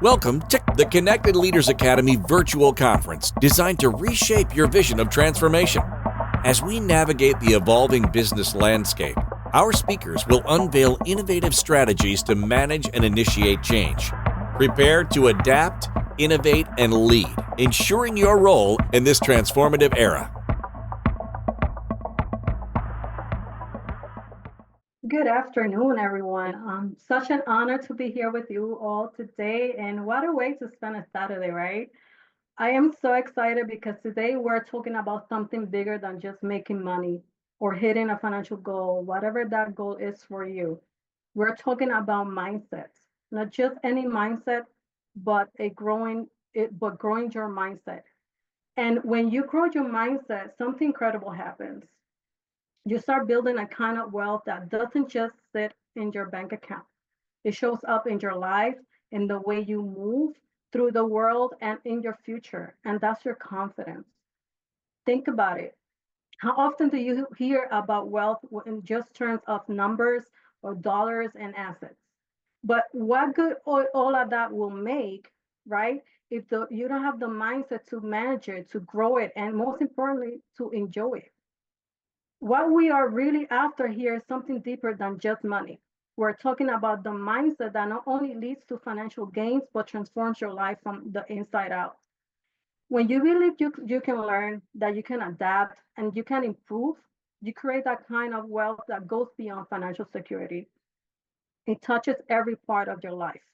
Welcome to the Connected Leaders Academy virtual conference designed to reshape your vision of transformation. As we navigate the evolving business landscape, our speakers will unveil innovative strategies to manage and initiate change. Prepare to adapt, innovate, and lead, ensuring your role in this transformative era. Good afternoon, everyone. Such an honor to be here with you all today, and what a way to spend a Saturday, right? I am so excited because today we're talking about something bigger than just making money or hitting a financial goal, whatever that goal is for you. We're talking about mindsets, not just any mindset, but growing your mindset. And when you grow your mindset, something incredible happens. You start building a kind of wealth that doesn't just sit in your bank account. It shows up in your life, in the way you move through the world, and in your future. And that's your confidence. Think about it. How often do you hear about wealth in just terms of numbers or dollars and assets? But what good all of that will make, right? If you don't have the mindset to manage it, to grow it, and most importantly, to enjoy it. What we are really after here is something deeper than just money. We're talking about the mindset that not only leads to financial gains, but transforms your life from the inside out. When you believe you can learn, that you can adapt, and you can improve, you create that kind of wealth that goes beyond financial security. It touches every part of your life.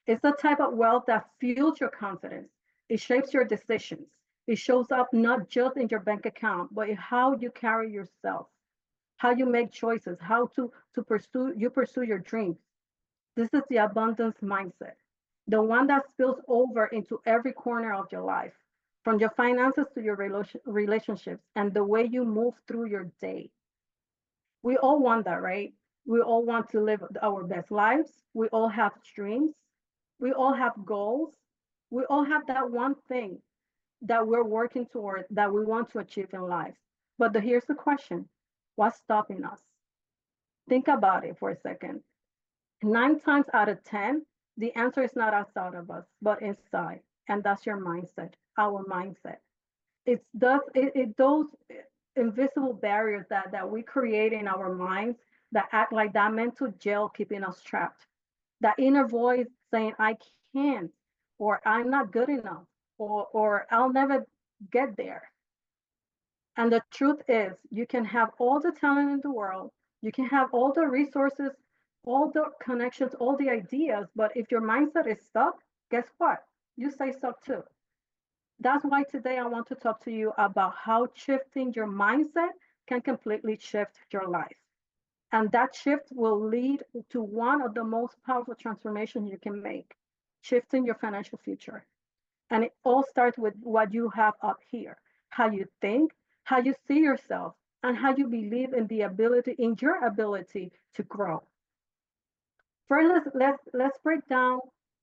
It's the type of wealth that fuels your confidence. It shapes your decisions. It shows up not just in your bank account, but in how you carry yourself, how you make choices, how to pursue your dreams. This is the abundance mindset, the one that spills over into every corner of your life, from your finances to your relationships and the way you move through your day. We all want that, right? We all want to live our best lives. We all have dreams. We all have goals. We all have that one thing that we're working toward that we want to achieve in life. But here's the question: what's stopping us? Think about it for a second. 9 times out of 10, the answer is not outside of us, but inside. And that's your mindset, our mindset. Those invisible barriers that we create in our minds that act like that mental jail keeping us trapped. That inner voice saying, I can't, or I'm not good enough, or I'll never get there. And the truth is, you can have all the talent in the world, you can have all the resources, all the connections, all the ideas, but if your mindset is stuck, guess what? You stay stuck too. That's why today I want to talk to you about how shifting your mindset can completely shift your life. And that shift will lead to one of the most powerful transformations you can make, shifting your financial future. And it all starts with what you have up here, how you think, how you see yourself, and how you believe in your ability to grow. First, let's break down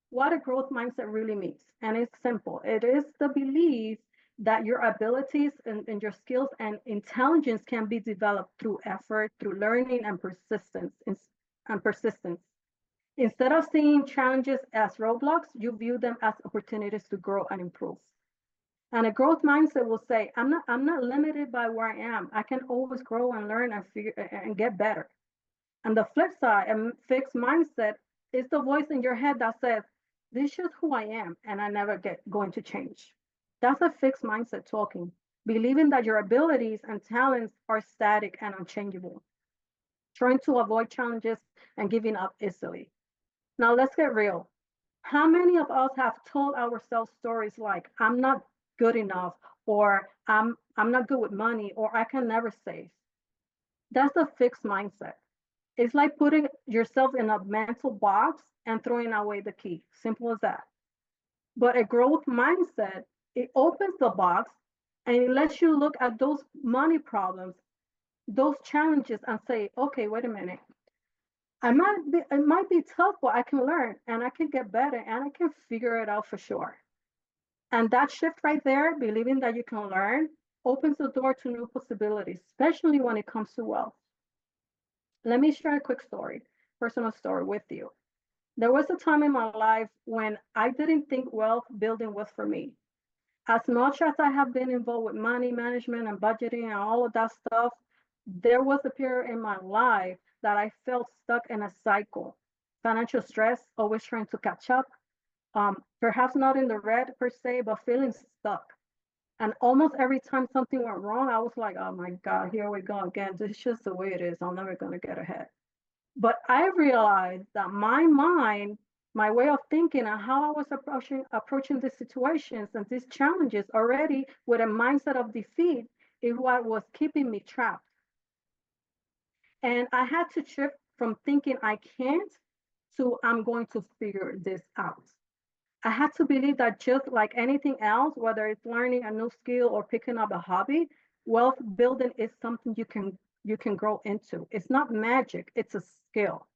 what a growth mindset really means. And it's simple. It is the belief that your abilities and your skills and intelligence can be developed through effort, through learning and persistence. Instead of seeing challenges as roadblocks, you view them as opportunities to grow and improve. And a growth mindset will say, I'm not limited by where I am. I can always grow and learn and get better. And the flip side, a fixed mindset is the voice in your head that says, this is who I am and I never get going to change. That's a fixed mindset talking, believing that your abilities and talents are static and unchangeable, trying to avoid challenges and giving up easily. Now let's get real. How many of us have told ourselves stories like, I'm not good enough, or I'm not good with money, or I can never save? That's a fixed mindset. It's like putting yourself in a mental box and throwing away the key. Simple as that. But a growth mindset, it opens the box and it lets you look at those money problems, those challenges, and say, okay, wait a minute. It might be tough, but I can learn and I can get better and I can figure it out for sure. And that shift right there, believing that you can learn, opens the door to new possibilities, especially when it comes to wealth. Let me share a quick story, personal story with you. There was a time in my life when I didn't think wealth building was for me. As much as I have been involved with money management and budgeting and all of that stuff, there was a period in my life that I felt stuck in a cycle. Financial stress, always trying to catch up, perhaps not in the red per se, but feeling stuck. And almost every time something went wrong, I was like, oh my God, here we go again. This is just the way it is. I'm never going to get ahead. But I realized that my mind, my way of thinking and how I was approaching these situations and these challenges already with a mindset of defeat is what was keeping me trapped. And I had to shift from thinking I can't to I'm going to figure this out. I had to believe that just like anything else, whether it's learning a new skill or picking up a hobby, wealth building is something you can grow into. It's not magic, it's a skill.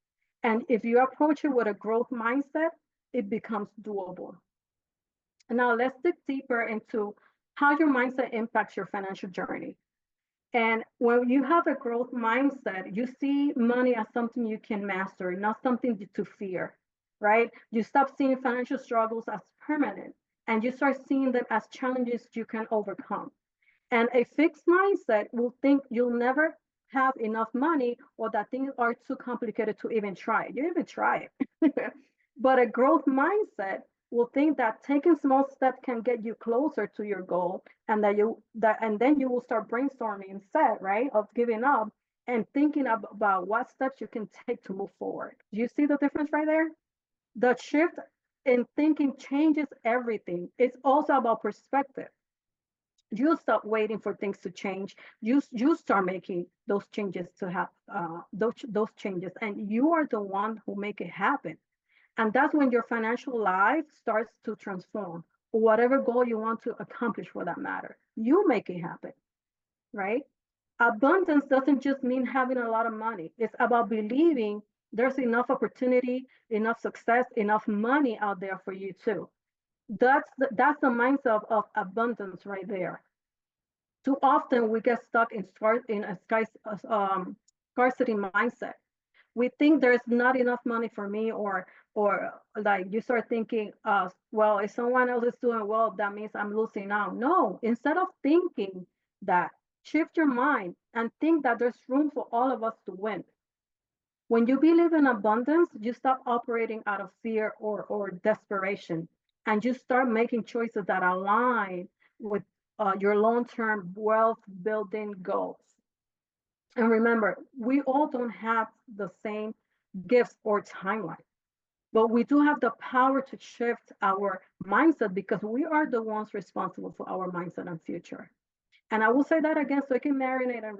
And if you approach it with a growth mindset, it becomes doable. Now let's dig deeper into how your mindset impacts your financial journey. And when you have a growth mindset, you see money as something you can master, not something to fear, right? You stop seeing financial struggles as permanent and you start seeing them as challenges you can overcome. And a fixed mindset will think you'll never have enough money or that things are too complicated to even try. You even try it. But a growth mindset will think that taking small steps can get you closer to your goal and and then you will start brainstorming instead, right? Of giving up and thinking about what steps you can take to move forward. Do you see the difference right there? The shift in thinking changes everything. It's also about perspective. You stop waiting for things to change. You start making those changes to have those changes, and you are the one who make it happen. And that's when your financial life starts to transform. Whatever goal you want to accomplish for that matter, you make it happen, right? Abundance doesn't just mean having a lot of money. It's about believing there's enough opportunity, enough success, enough money out there for you too. That's the mindset of abundance right there. Too often we get stuck in a scarcity mindset. We think there's not enough money for me, or like you start thinking, well, if someone else is doing well, that means I'm losing out. No, instead of thinking that, shift your mind and think that there's room for all of us to win. When you believe in abundance, you stop operating out of fear or desperation, and you start making choices that align with your long-term wealth building goals. And remember, we all don't have the same gifts or timeline, but we do have the power to shift our mindset because we are the ones responsible for our mindset and future. And I will say that again so you can marinate and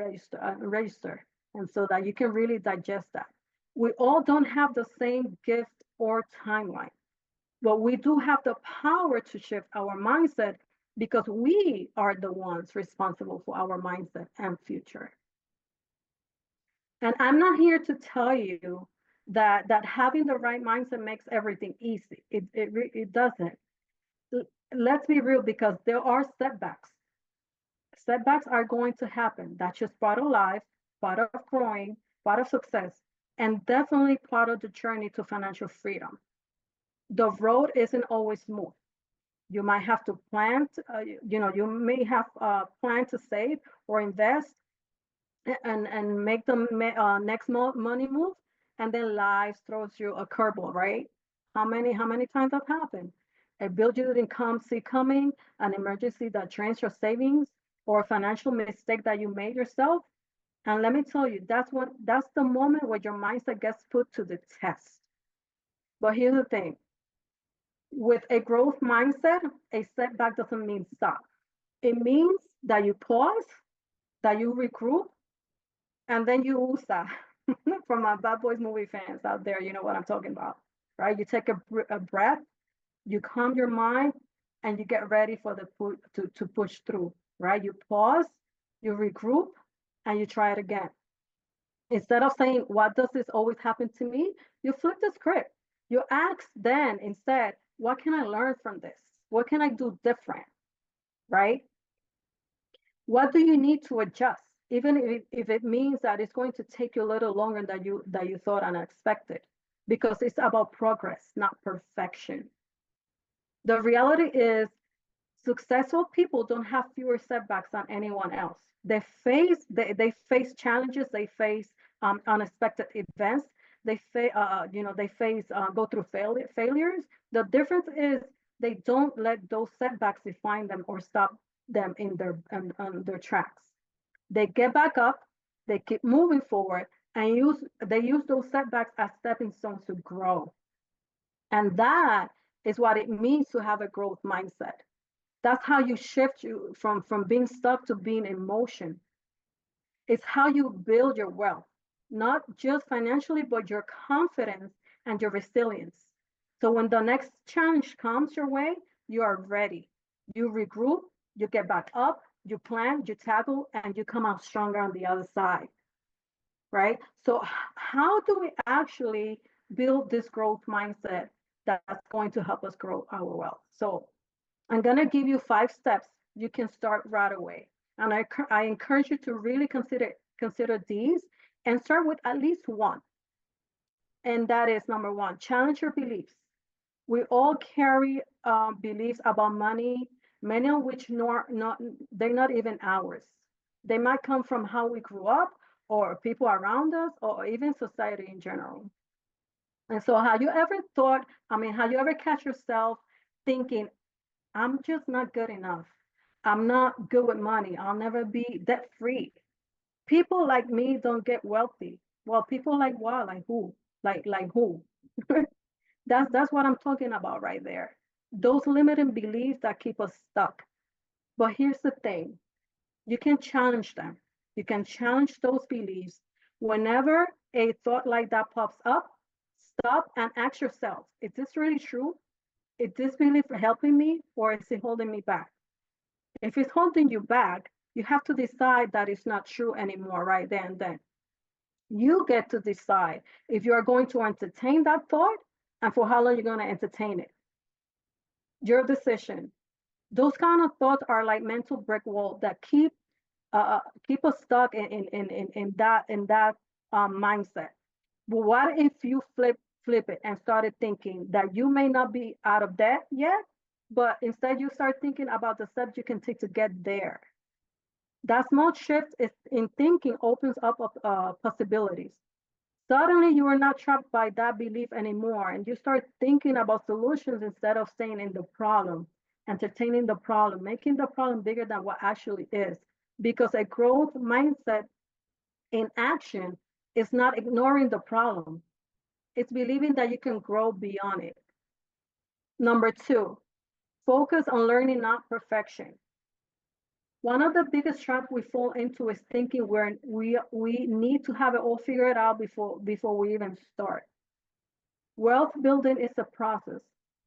register, and so that you can really digest that. We all don't have the same gift or timeline, but we do have the power to shift our mindset because we are the ones responsible for our mindset and future. And I'm not here to tell you that having the right mindset makes everything easy. It doesn't. Let's be real, because there are setbacks. Setbacks are going to happen. That's just part of life, part of growing, part of success, and definitely part of the journey to financial freedom. The road isn't always smooth. You might have to you may have planned to save or invest and make the next money move, and then life throws you a curveball, right? How many times that happened? A bill you didn't see coming, an emergency that drains your savings, or a financial mistake that you made yourself. And let me tell you, that's the moment where your mindset gets put to the test. But here's the thing: with a growth mindset, a setback doesn't mean stop. It means that you pause, that you regroup, and then you USA. From my Bad Boys movie fans out there, you know what I'm talking about, right? You take a breath, you calm your mind, and you get ready for to push through, right? You pause, you regroup, and you try it again. Instead of saying, what does this always happen to me? You flip the script. You ask then instead, what can I learn from this? What can I do different, right? What do you need to adjust? Even if it means that it's going to take you a little longer than you thought and expected. because it's about progress, not perfection. The reality is successful people don't have fewer setbacks than anyone else. They face challenges, they face unexpected events, they face go through failures. The difference is they don't let those setbacks define them or stop them in their tracks. They get back up, they keep moving forward, and they use those setbacks as stepping stones to grow. And that is what it means to have a growth mindset. That's how you shift you from being stuck to being in motion. It's how you build your wealth, not just financially, but your confidence and your resilience. So when the next challenge comes your way, you are ready. You regroup, you get back up, you plan, you tackle, and you come out stronger on the other side, right? So how do we actually build this growth mindset that's going to help us grow our wealth? So I'm going to give you 5 steps you can start right away. And I encourage you to really consider these and start with at least one. And that is number one, challenge your beliefs. We all carry beliefs about money, many of which they're not even ours. They might come from how we grew up or people around us or even society in general. And so have you ever have you ever catch yourself thinking, I'm just not good enough. I'm not good with money. I'll never be debt free. People like me don't get wealthy. Well, people like what? Like who? Like who? That's what I'm talking about right there. Those limiting beliefs that keep us stuck. But here's the thing. You can challenge them. You can challenge those beliefs. Whenever a thought like that pops up, stop and ask yourself, is this really true? Is this belief helping me or is it holding me back? If it's holding you back, you have to decide that it's not true anymore right then and then. You get to decide if you are going to entertain that thought and for how long you're going to entertain it. Your decision. Those kind of thoughts are like mental brick walls that keep us stuck in that mindset. But what if you flip it and started thinking that you may not be out of debt yet, but instead you start thinking about the steps you can take to get there. That small shift in thinking opens up possibilities. Suddenly you are not trapped by that belief anymore, and you start thinking about solutions instead of staying in the problem, entertaining the problem, making the problem bigger than what actually is. Because a growth mindset in action is not ignoring the problem. It's believing that you can grow beyond it. Number 2, focus on learning, not perfection. One of the biggest traps we fall into is thinking we need to have it all figured out before we even start. Wealth building is a process.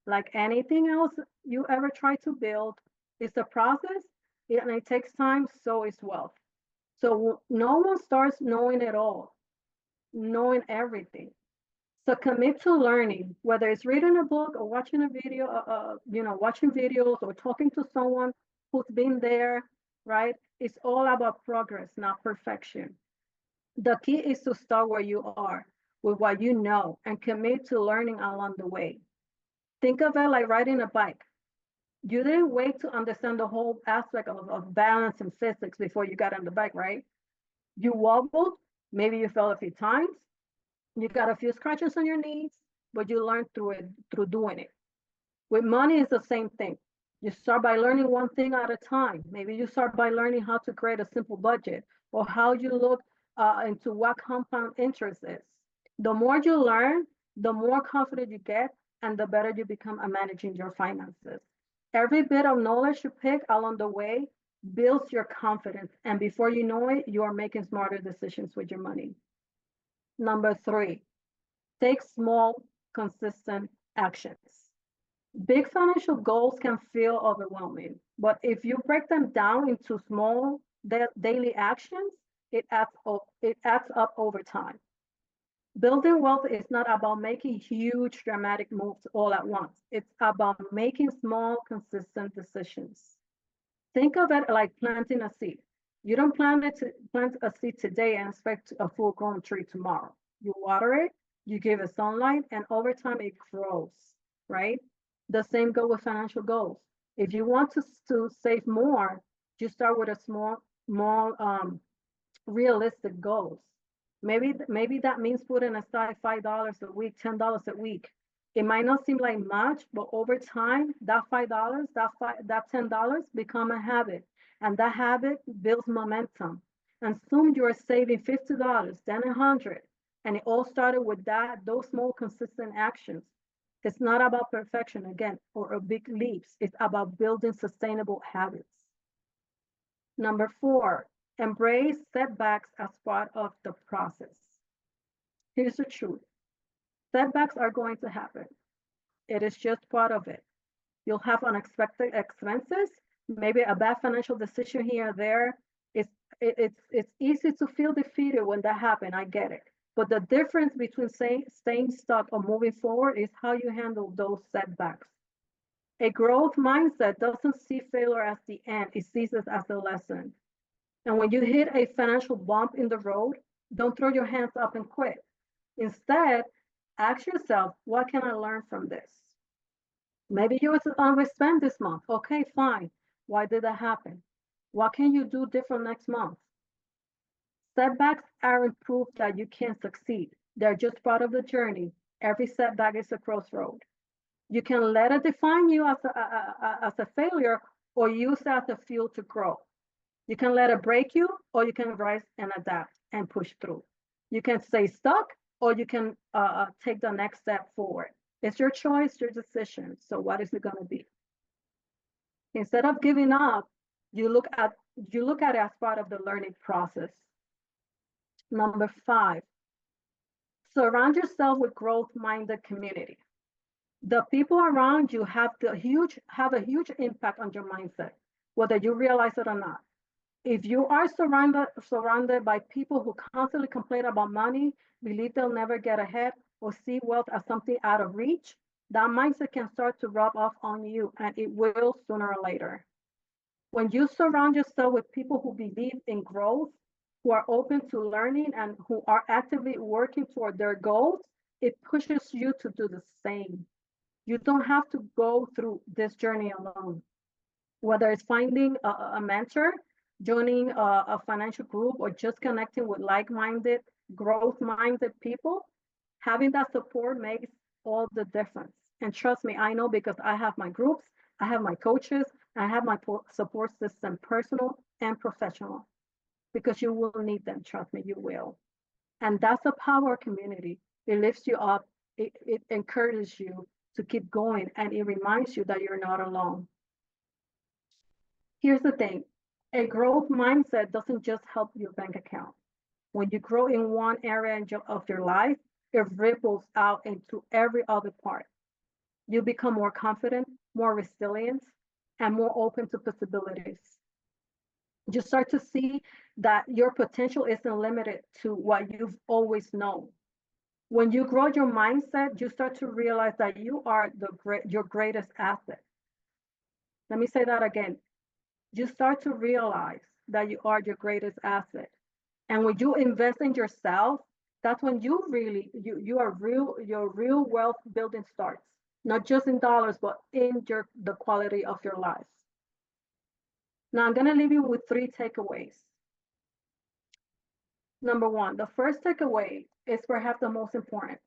Like anything else you ever try to build, it's a process and it takes time, so is wealth. So no one starts knowing it all, knowing everything. So commit to learning, whether it's reading a book or watching a video, watching videos or talking to someone who's been there, right? It's all about progress, not perfection. The key is to start where you are with what you know and commit to learning along the way. Think of it like riding a bike. You didn't wait to understand the whole aspect of balance and physics before you got on the bike, right? You wobbled, maybe you fell a few times, you got a few scratches on your knees, but you learned through doing it. With money, it's the same thing. You start by learning one thing at a time. Maybe you start by learning how to create a simple budget or how you look into what compound interest is. The more you learn, the more confident you get, and the better you become at managing your finances. Every bit of knowledge you pick along the way builds your confidence, and before you know it, you are making smarter decisions with your money. Number 3, take small, consistent actions. Big financial goals can feel overwhelming, but if you break them down into small daily actions, it adds up over time. Building wealth is not about making huge dramatic moves all at once. It's about making small, consistent decisions. Think of it like planting a seed. You don't plant a seed today and expect a full grown tree tomorrow. You water it, You give it sunlight, and over time it grows, right? The same go with financial goals. If you want to save more, you start with a small realistic goals. Maybe that means putting aside $5 a week, $10 a week. It might not seem like much, but over time, that $5, that $10 become a habit, and that habit builds momentum. And soon you're saving $50, then 100, and it all started with those small consistent actions. It's not about perfection again or big leaps. It's about building sustainable habits. Number four, embrace setbacks as part of the process. Here's the truth. Setbacks are going to happen. It is just part of it. You'll have unexpected expenses, maybe a bad financial decision here or there. It's it's easy to feel defeated when that happens. I get it. But the difference between staying stuck or moving forward is how you handle those setbacks. A growth mindset doesn't see failure as the end, it sees it as a lesson. And when you hit a financial bump in the road, don't throw your hands up and quit. Instead, ask yourself, what can I learn from this? Maybe you was overspent this month. Okay, fine. Why did that happen? What can you do different next month? Setbacks aren't proof that you can't succeed. They're just part of the journey. Every setback is a crossroad. You can let it define you as a failure or use it as a fuel to grow. You can let it break you, or you can rise and adapt and push through. You can stay stuck, or you can take the next step forward. It's your choice, your decision. So what is it going to be? Instead of giving up, you look at it as part of the learning process. Number five, surround yourself with growth-minded community. The people around you have a huge impact on your mindset, whether you realize it or not. If you are surrounded by people who constantly complain about money, believe they'll never get ahead, or see wealth as something out of reach, that mindset can start to rub off on you, and it will sooner or later. When you surround yourself with people who believe in growth, who are open to learning, and who are actively working toward their goals, it pushes you to do the same. You don't have to go through this journey alone. Whether it's finding a mentor, joining a financial group, or just connecting with like-minded, growth-minded people, having that support makes all the difference. And trust me, I know, because I have my groups, I have my coaches, I have my support system, personal and professional, because you will need them. Trust me, you will. And that's the power of community. It lifts you up, it encourages you to keep going, and it reminds you that you're not alone. Here's the thing, a growth mindset doesn't just help your bank account. When you grow in one area of your life, it ripples out into every other part. You become more confident, more resilient, and more open to possibilities. You start to see that your potential isn't limited to what you've always known. When you grow your mindset, you start to realize that you are your greatest asset. Let me say that again. You start to realize that you are your greatest asset. And when you invest in yourself, that's when your real wealth building starts. Not just in dollars, but in the quality of your life. Now I'm gonna leave you with three takeaways. Number one, the first takeaway is perhaps the most important,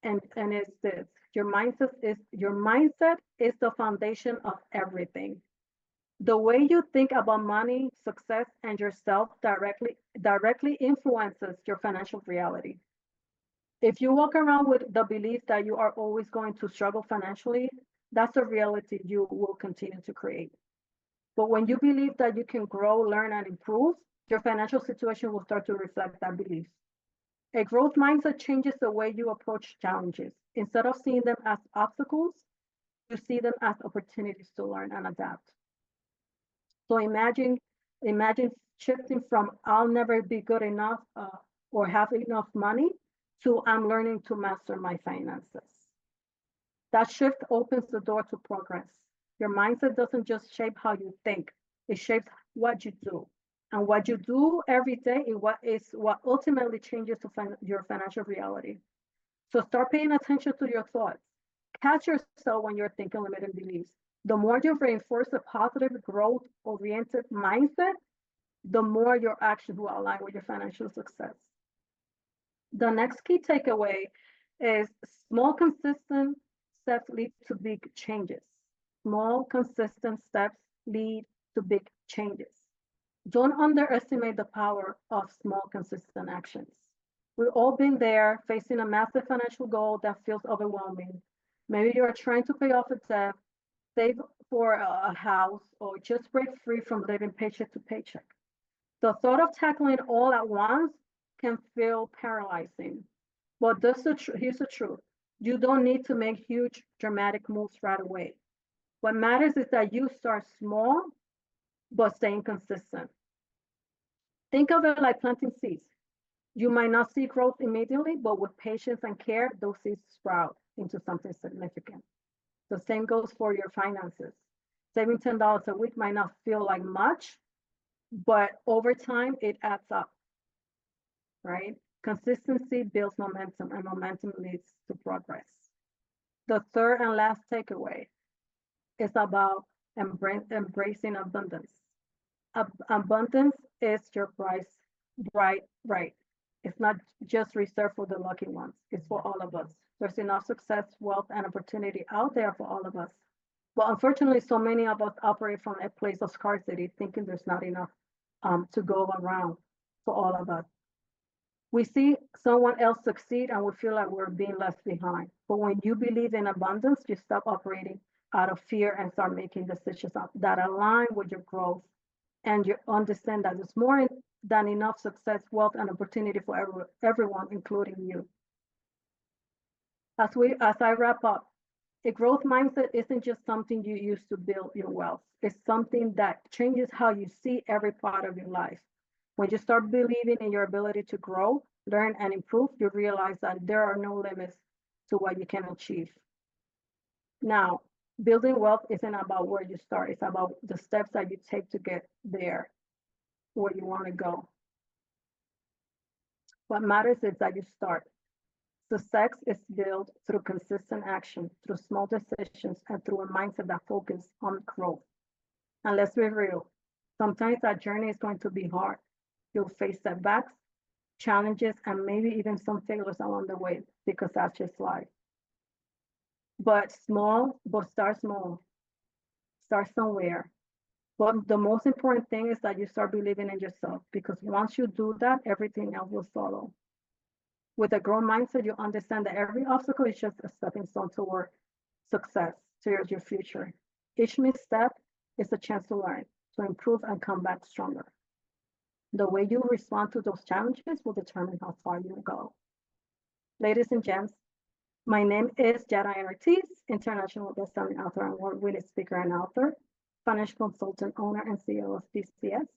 and it's this: your mindset is the foundation of everything. The way you think about money, success, and yourself directly influences your financial reality. If you walk around with the belief that you are always going to struggle financially, that's a reality you will continue to create. But when you believe that you can grow, learn, and improve, your financial situation will start to reflect that belief. A growth mindset changes the way you approach challenges. Instead of seeing them as obstacles, you see them as opportunities to learn and adapt. So imagine shifting from I'll never be good enough or have enough money to I'm learning to master my finances. That shift opens the door to progress. Your mindset doesn't just shape how you think, it shapes what you do. And what you do every day is what ultimately changes your financial reality. So start paying attention to your thoughts. Catch yourself when you're thinking limiting beliefs. The more you reinforce a positive, growth-oriented mindset, the more your actions will align with your financial success. The next key takeaway is small, consistent steps lead to big changes. Small, consistent steps lead to big changes. Don't underestimate the power of small, consistent actions. We've all been there facing a massive financial goal that feels overwhelming. Maybe you're trying to pay off a debt, save for a house, or just break free from living paycheck to paycheck. The thought of tackling all at once can feel paralyzing. But here's the truth. You don't need to make huge, dramatic moves right away. What matters is that you start small, but staying consistent. Think of it like planting seeds. You might not see growth immediately, but with patience and care, those seeds sprout into something significant. The same goes for your finances. Saving $10 a week might not feel like much, but over time, it adds up, right? Consistency builds momentum, and momentum leads to progress. The third and last takeaway is about embracing abundance. Abundance is your bright right. It's not just reserved for the lucky ones, it's for all of us. There's enough success, wealth, and opportunity out there for all of us. But unfortunately, so many of us operate from a place of scarcity, thinking there's not enough to go around for all of us. We see someone else succeed and we feel like we're being left behind. But when you believe in abundance, you stop operating out of fear and start making decisions that align with your growth. And you understand that there's more than enough success, wealth, and opportunity for everyone, including you. As I wrap up, a growth mindset isn't just something you use to build your wealth. It's something that changes how you see every part of your life. When you start believing in your ability to grow, learn, and improve, you realize that there are no limits to what you can achieve. Now, building wealth isn't about where you start. It's about the steps that you take to get there, where you want to go. What matters is that you start. Success is built through consistent action, through small decisions, and through a mindset that focuses on growth. And let's be real, sometimes that journey is going to be hard. You'll face setbacks, challenges, and maybe even some failures along the way, because that's just life. But start small. Start somewhere. But the most important thing is that you start believing in yourself, because once you do that, everything else will follow. With a growth mindset, you understand that every obstacle is just a stepping stone toward success, towards your future. Each misstep is a chance to learn, to improve, and come back stronger. The way you respond to those challenges will determine how far you will go. Ladies and gents, my name is Yara Ortiz, international best-selling author and award-winning speaker and author, financial consultant, owner, and CEO of BCS.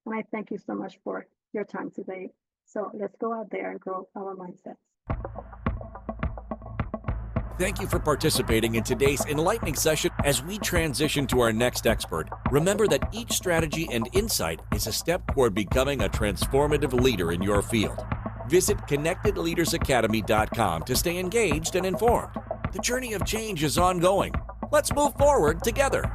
And I thank you so much for your time today. So let's go out there and grow our mindsets. Thank you for participating in today's enlightening session. As we transition to our next expert, remember that each strategy and insight is a step toward becoming a transformative leader in your field. Visit connectedleadersacademy.com to stay engaged and informed. The journey of change is ongoing. Let's move forward together.